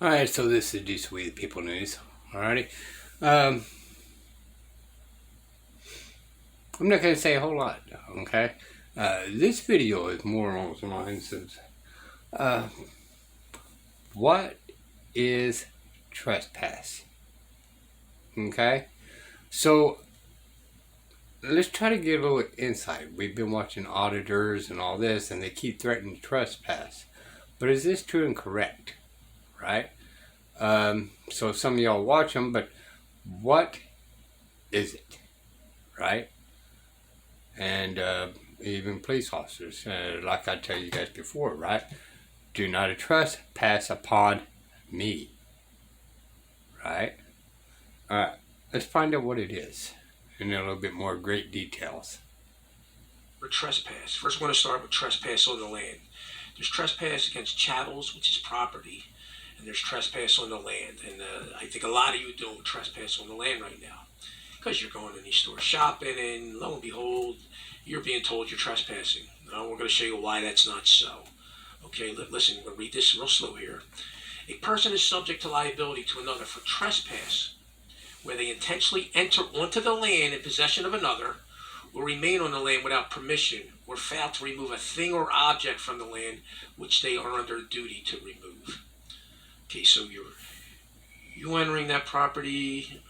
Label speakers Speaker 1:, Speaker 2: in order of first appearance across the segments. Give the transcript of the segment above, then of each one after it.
Speaker 1: Alright, so this is just We the People News. Alrighty. Um, I'm not going to say a whole lot, okay? This video is more along the lines of what is trespass? Okay? So, let's try to get a little insight. We've been watching auditors and all this, and they keep threatening trespass. But is this true and correct? Right? So some of y'all watch them, but what is it? Right? And even police officers, like I tell you guys before, right? Do not trespass upon me. Right? Alright, let's find out what it is in a little bit more great details.
Speaker 2: For trespass. First, we're going to start with trespass on the land. There's trespass against chattels, which is property, and there's trespass on the land. And I think a lot of you don't trespass on the land right now because you're going to these stores shopping, and lo and behold, you're being told you're trespassing. Now, we're going to show you why that's not so. Okay, listen, we're going to read this real slow here. A person is subject to liability to another for trespass, where they intentionally enter onto the land in possession of another, or remain on the land without permission, or fail to remove a thing or object from the land which they are under duty to remove. Okay, so you entering that property.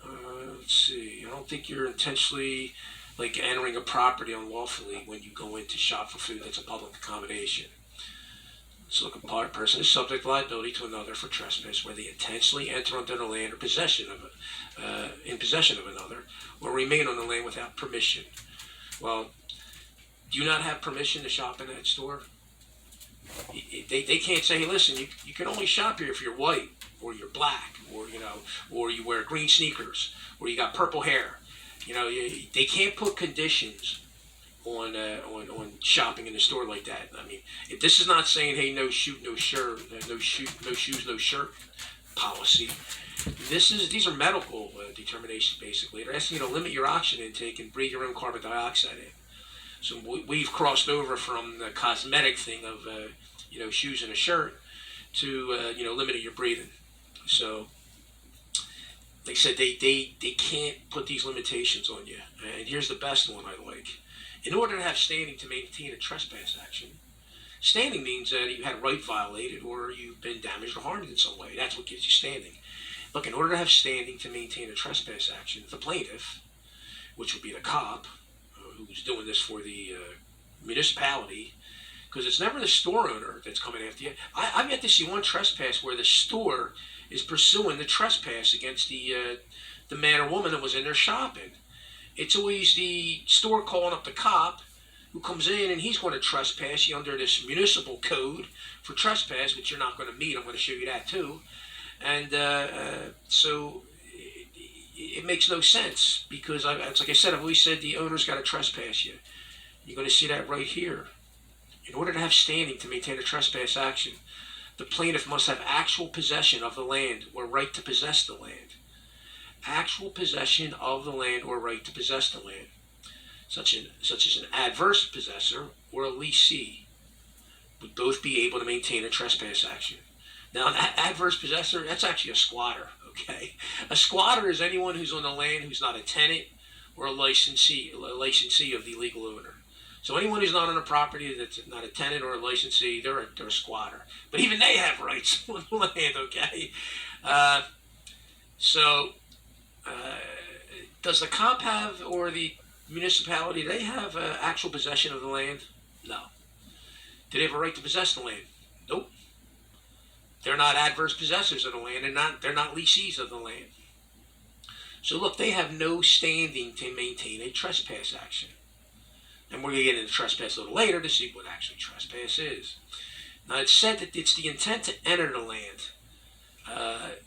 Speaker 2: Let's see. I don't think you're intentionally like entering a property unlawfully when you go in to shop for food that's a public accommodation. So a person is subject to liability to another for trespass, where they intentionally enter onto the land or in possession of another, or remain on the land without permission. Well, do you not have permission to shop in that store? They can't say, hey, listen, you can only shop here if you're white, or you're black, or you wear green sneakers, or you got purple hair. They can't put conditions on shopping in the store like that. I mean, if this is not saying, hey, no shoot, no shirt, no shoes, no shirt policy. These are medical determinations, basically. They're asking you to limit your oxygen intake and breathe your own carbon dioxide in. So we've crossed over from the cosmetic thing of shoes and a shirt to limiting your breathing. So they said they can't put these limitations on you. And here's the best one I like. In order to have standing to maintain a trespass action, standing means that you had a right violated or you've been damaged or harmed in some way. That's what gives you standing. Look, in order to have standing to maintain a trespass action, the plaintiff, which would be the cop, who's doing this for the municipality, because it's never the store owner that's coming after you. I've yet to see one trespass where the store is pursuing the trespass against the man or woman that was in there shopping. It's always the store calling up the cop who comes in, and he's going to trespass you under this municipal code for trespass, which you're not going to meet. I'm going to show you that too. And so it makes no sense because, it's like I said, I've always said the owner's got to trespass you. You're going to see that right here. In order to have standing to maintain a trespass action, the plaintiff must have actual possession of the land or right to possess the land. Actual possession of the land or right to possess the land, such as an adverse possessor or a leasee, would both be able to maintain a trespass action. Now, an adverse possessor, that's actually a squatter, okay? A squatter is anyone who's on the land who's not a tenant or a licensee of the legal owner. So anyone who's not on a property that's not a tenant or a licensee, they're a squatter. But even they have rights on the land, okay? Does the cop have, or the municipality, they have actual possession of the land? No. Do they have a right to possess the land? Nope. They're not adverse possessors of the land, and they're not lessees of the land. So look, they have no standing to maintain a trespass action. And we're going to get into trespass a little later to see what actually trespass is. Now, it's said that it's the intent to enter the land.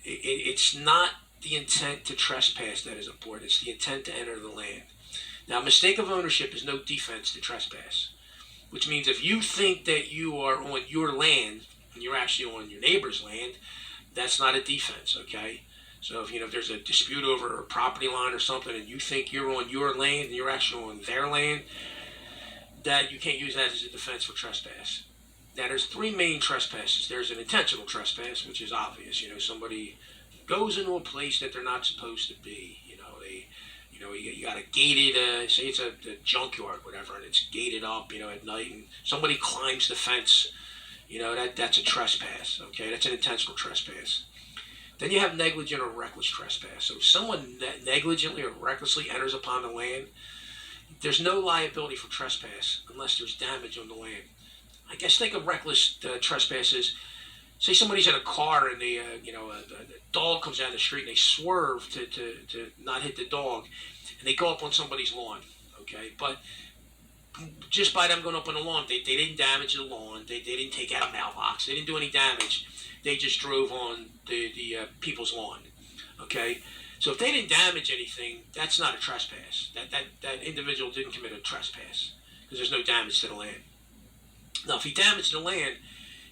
Speaker 2: It's not the intent to trespass that is important. It's the intent to enter the land. Now, mistake of ownership is no defense to trespass, which means if you think that you are on your land and you're actually on your neighbor's land, that's not a defense, okay? So if there's a dispute over a property line or something and you think you're on your land and you're actually on their land, that you can't use that as a defense for trespass. Now, there's three main trespasses. There's an intentional trespass, which is obvious. Somebody goes into a place that they're not supposed to be. You got a gated, say it's a junkyard, whatever, and it's gated up, at night, and somebody climbs the fence. That's a trespass. Okay, that's an intentional trespass. Then you have negligent or reckless trespass. So if someone negligently or recklessly enters upon the land, there's no liability for trespass unless there's damage on the land. I guess think of reckless trespasses. Say somebody's in a car and a dog comes down the street and they swerve to not hit the dog, and they go up on somebody's lawn. Okay, but just by them going up on the lawn, they didn't damage the lawn. They didn't take out a mailbox. They didn't do any damage. They just drove on the people's lawn. Okay, so if they didn't damage anything, that's not a trespass. That individual didn't commit a trespass because there's no damage to the land. Now, if he damaged the land,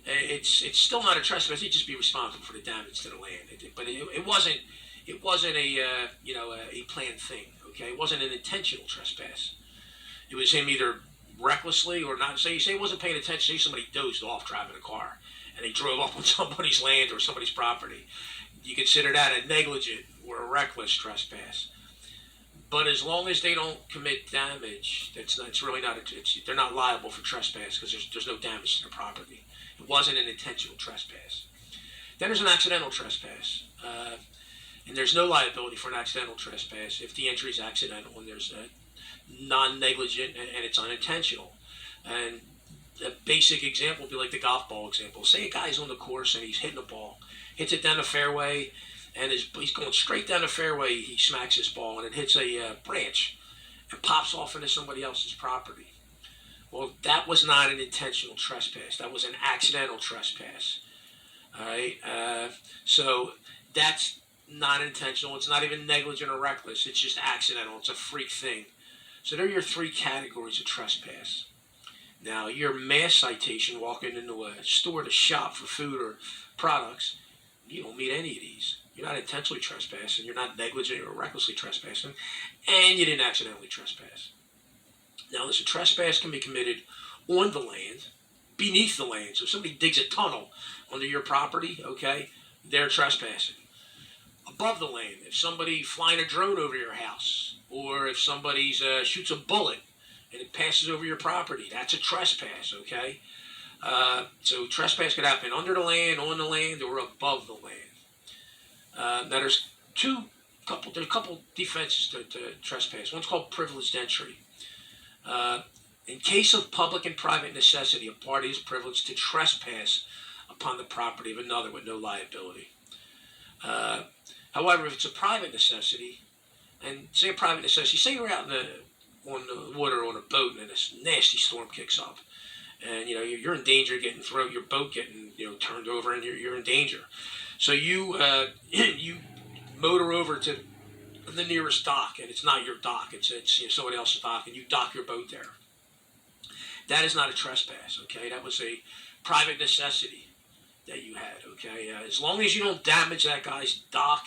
Speaker 2: it's still not a trespass. He'd just be responsible for the damage to the land. But it wasn't a planned thing. Okay, it wasn't an intentional trespass. It was him either recklessly or not. Say he wasn't paying attention. Say somebody dozed off driving a car and they drove up on somebody's land or somebody's property. You consider that a negligent or a reckless trespass. But as long as they don't commit damage, it's really not. They're not liable for trespass because there's no damage to the property. It wasn't an intentional trespass. Then there's an accidental trespass, and there's no liability for an accidental trespass if the entry is accidental and there's a non-negligent and it's unintentional. And a basic example would be like the golf ball example. Say a guy's on the course and he's hitting the ball, hits it down the fairway, and he's going straight down the fairway. He smacks his ball and it hits a branch and pops off into somebody else's property. Well, that was not an intentional trespass. That was an accidental trespass. All right. So that's not intentional. It's not even negligent or reckless. It's just accidental. It's a freak thing. So there are your three categories of trespass. Now, your mass citation, walking into a store to shop for food or products, you don't meet any of these. You're not intentionally trespassing, you're not negligent or recklessly trespassing, and you didn't accidentally trespass. Now, listen, trespass can be committed on the land, beneath the land. So if somebody digs a tunnel under your property, okay, they're trespassing. Above the land, if somebody flying a drone over your house, or if somebody shoots a bullet and it passes over your property, that's a trespass, okay? So trespass could happen under the land, on the land, or above the land. Now there's a couple defenses to trespass. One's called privileged entry. In case of public and private necessity, a party is privileged to trespass upon the property of another with no liability. However, if it's a private necessity, and say a private necessity, say you're out on the water on a boat and this nasty storm kicks up, and you're in danger getting thrown, your boat getting turned over, and you're in danger. So you you motor over to the nearest dock, and it's not your dock; it's somebody else's dock, and you dock your boat there. That is not a trespass. Okay, that was a private necessity that you had. Okay, as long as you don't damage that guy's dock,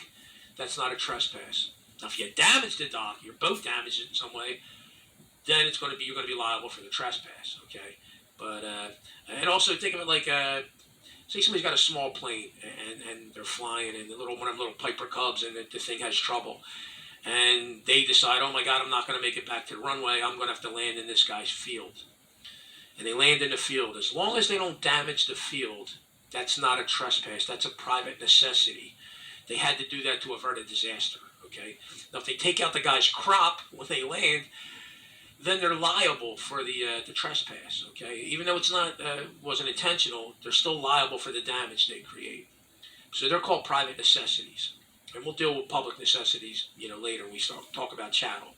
Speaker 2: that's not a trespass. Now, if you damage the dock, your boat damaged it in some way, then you're going to be liable for the trespass. Okay, but and also think of it like say somebody's got a small plane and they're flying and one of them little Piper Cubs and the thing has trouble, and they decide, oh my God, I'm not going to make it back to the runway. I'm going to have to land in this guy's field, and they land in the field. As long as they don't damage the field, that's not a trespass. That's a private necessity. They had to do that to avert a disaster. Okay. Now, if they take out the guy's crop when they land, then they're liable for the trespass. Okay. Even though it's not wasn't intentional, they're still liable for the damage they create. So they're called private necessities, and we'll deal with public necessities, later when we talk about chattel.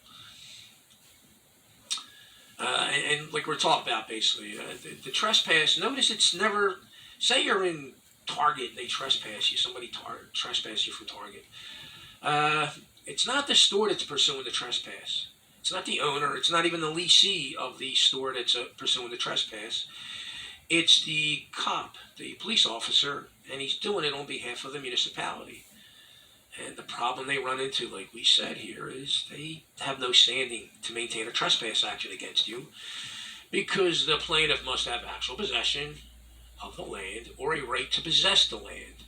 Speaker 2: And like we're talking about, basically, the trespass. Notice it's never. Say you're in Target and they trespass you. Somebody trespass you from Target. It's not the store that's pursuing the trespass. It's not the owner. It's not even the leasee of the store that's pursuing the trespass. It's the cop, the police officer, and he's doing it on behalf of the municipality. And the problem they run into, like we said here, is they have no standing to maintain a trespass action against you because the plaintiff must have actual possession of the land or a right to possess the land.